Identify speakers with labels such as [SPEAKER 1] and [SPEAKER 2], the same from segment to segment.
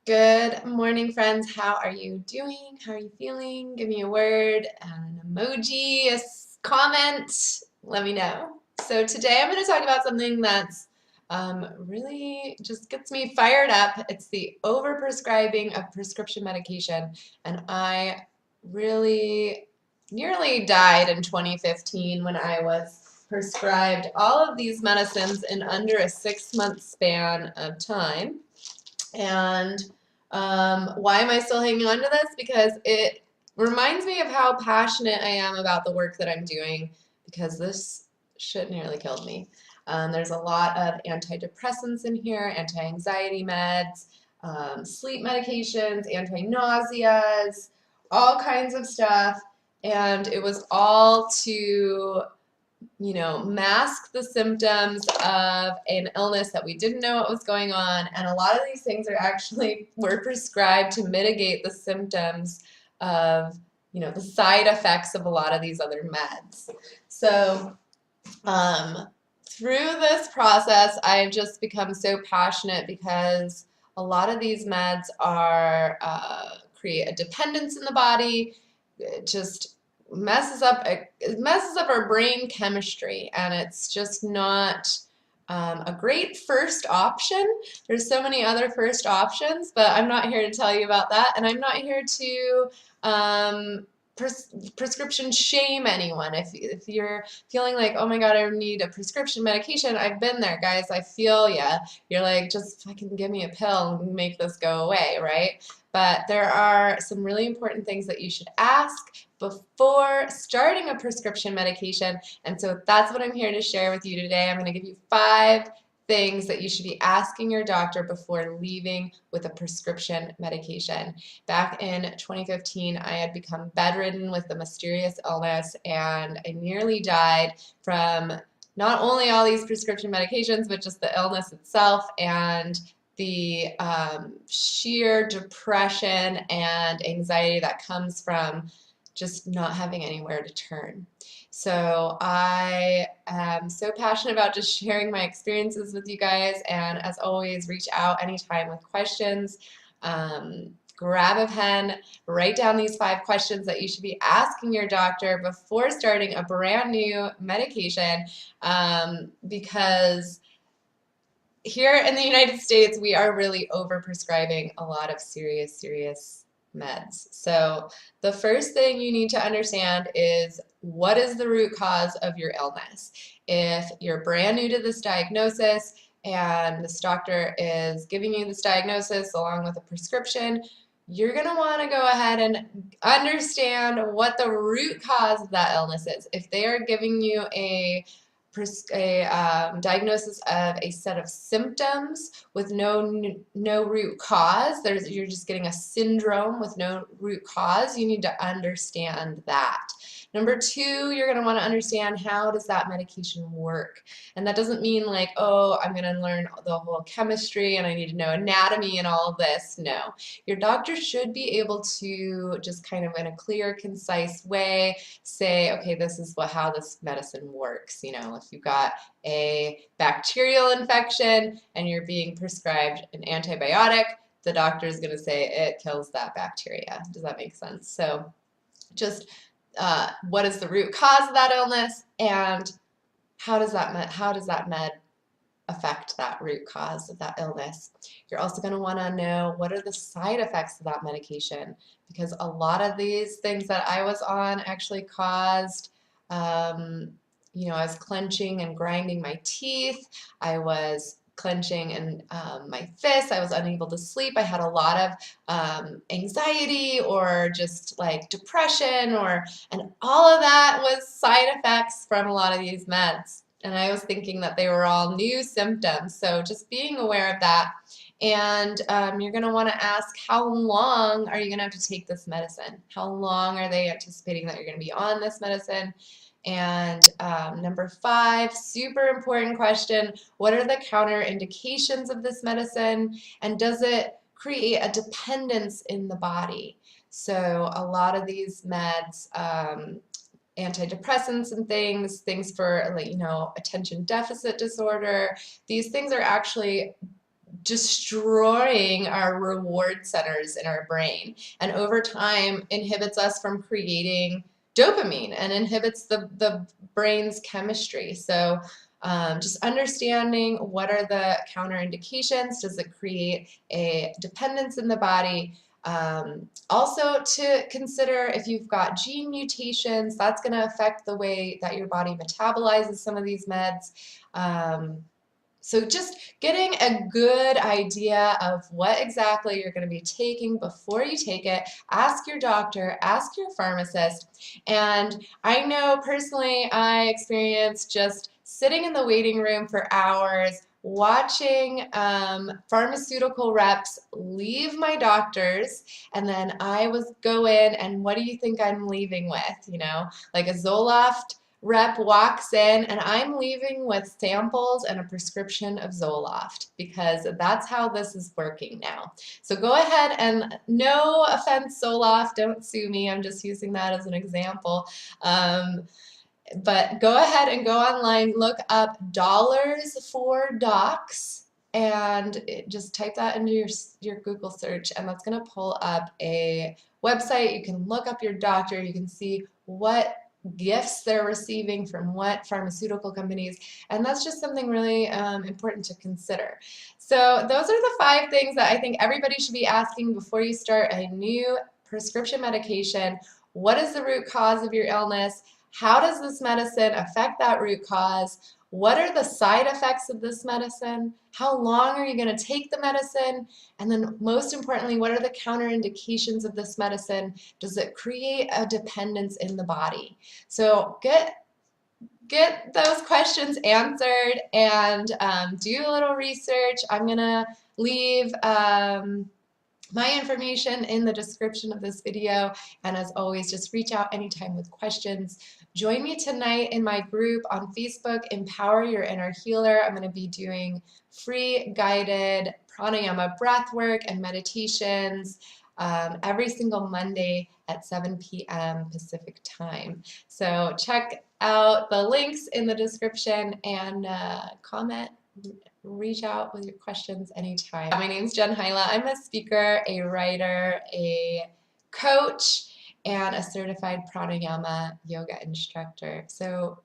[SPEAKER 1] Good morning, friends. How are you doing? How are you feeling? Give me a word, an emoji, comment. Let me know. So today I'm going to talk about something that's really just gets me fired up. It's the over-prescribing of prescription medication, and I really nearly died in 2015 when I was prescribed all of these medicines in under a 6-month span of time. And why am I still hanging on to this? Because it reminds me of how passionate I am about the work that I'm doing, because this shit nearly killed me. There's a lot of antidepressants in here, anti-anxiety meds, sleep medications, anti-nauseas, all kinds of stuff. And it was all to mask the symptoms of an illness that we didn't know what was going on. And a lot of these things were prescribed to mitigate the symptoms of, the side effects of a lot of these other meds. So, through this process, I've just become so passionate because a lot of these meds create a dependence in the body. It just messes up our brain chemistry, and it's just not a great first option. There's so many other first options, but I'm not here to tell you about that, and I'm not here to prescription shame anyone. If you're feeling like, oh my God, I need a prescription medication, I've been there, guys. I feel ya. You're like, just fucking give me a pill and make this go away, right? But there are some really important things that you should ask before starting a prescription medication. And so that's what I'm here to share with you today. I'm going to give you 5 things that you should be asking your doctor before leaving with a prescription medication. Back in 2015, I had become bedridden with a mysterious illness, and I nearly died from not only all these prescription medications, but just the illness itself and the sheer depression and anxiety that comes from just not having anywhere to turn. So I am so passionate about just sharing my experiences with you guys, and as always, reach out anytime with questions. Grab a pen, write down these 5 questions that you should be asking your doctor before starting a brand new medication, because here in the United States, we are really over-prescribing a lot of serious meds. So the first thing you need to understand is, what is the root cause of your illness? If you're brand new to this diagnosis and this doctor is giving you this diagnosis along with a prescription, you're going to want to go ahead and understand what the root cause of that illness is. If they are giving you a diagnosis of a set of symptoms with no root cause, you're just getting a syndrome with no root cause, you need to understand that. Number 2, you're going to want to understand, how does that medication work? And that doesn't mean like, oh, I'm going to learn the whole chemistry and I need to know anatomy and all of this. No. Your doctor should be able to just kind of in a clear, concise way say, okay, this is how this medicine works. If you've got a bacterial infection and you're being prescribed an antibiotic, the doctor is going to say it kills that bacteria. Does that make sense? So just what is the root cause of that illness, and how does that med affect that root cause of that illness? You're also going to want to know, what are the side effects of that medication, because a lot of these things that I was on actually caused, I was clenching and grinding my teeth. I was clenching and my fists. I was unable to sleep. I had a lot of anxiety or just like depression, and all of that was side effects from a lot of these meds. And I was thinking that they were all new symptoms. So just being aware of that. And you're going to want to ask, how long are you going to have to take this medicine? How long are they anticipating that you're going to be on this medicine? And number 5, super important question, what are the counterindications of this medicine? And does it create a dependence in the body? So a lot of these meds, antidepressants and things for, like, attention deficit disorder, these things are actually destroying our reward centers in our brain, and over time inhibits us from creating dopamine and inhibits the brain's chemistry. So just understanding what are the counterindications, does it create a dependence in the body? Also to consider if you've got gene mutations, that's going to affect the way that your body metabolizes some of these meds. So just getting a good idea of what exactly you're going to be taking before you take it. Ask your doctor, ask your pharmacist. And I know personally I experienced just sitting in the waiting room for hours, watching pharmaceutical reps leave my doctors, and then I was go in, and what do you think I'm leaving with? You know, like a Zoloft rep walks in and I'm leaving with samples and a prescription of Zoloft, because that's how this is working now. So go ahead, and no offense Zoloft, don't sue me, I'm just using that as an example. But go ahead and go online, look up dollars for docs, and just type that into your Google search, and that's going to pull up a website. You can look up your doctor, you can see what gifts they're receiving from what pharmaceutical companies, and that's just something really important to consider. So those are the 5 things that I think everybody should be asking before you start a new prescription medication. What is the root cause of your illness? How does this medicine affect that root cause? What are the side effects of this medicine? How long are you going to take the medicine? And then most importantly, what are the counterindications of this medicine? Does it create a dependence in the body? So get those questions answered, and do a little research. I'm going to leave my information in the description of this video, and as always, just reach out anytime with questions. Join me tonight in my group on Facebook, Empower Your Inner Healer. I'm going to be doing free guided pranayama breath work and meditations every single Monday at 7 p.m. Pacific time. So check out the links in the description and comment. Reach out with your questions anytime. My name is Jen Hyla. I'm a speaker, a writer, a coach, and a certified pranayama yoga instructor. So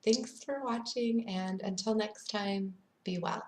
[SPEAKER 1] thanks for watching, and until next time, be well.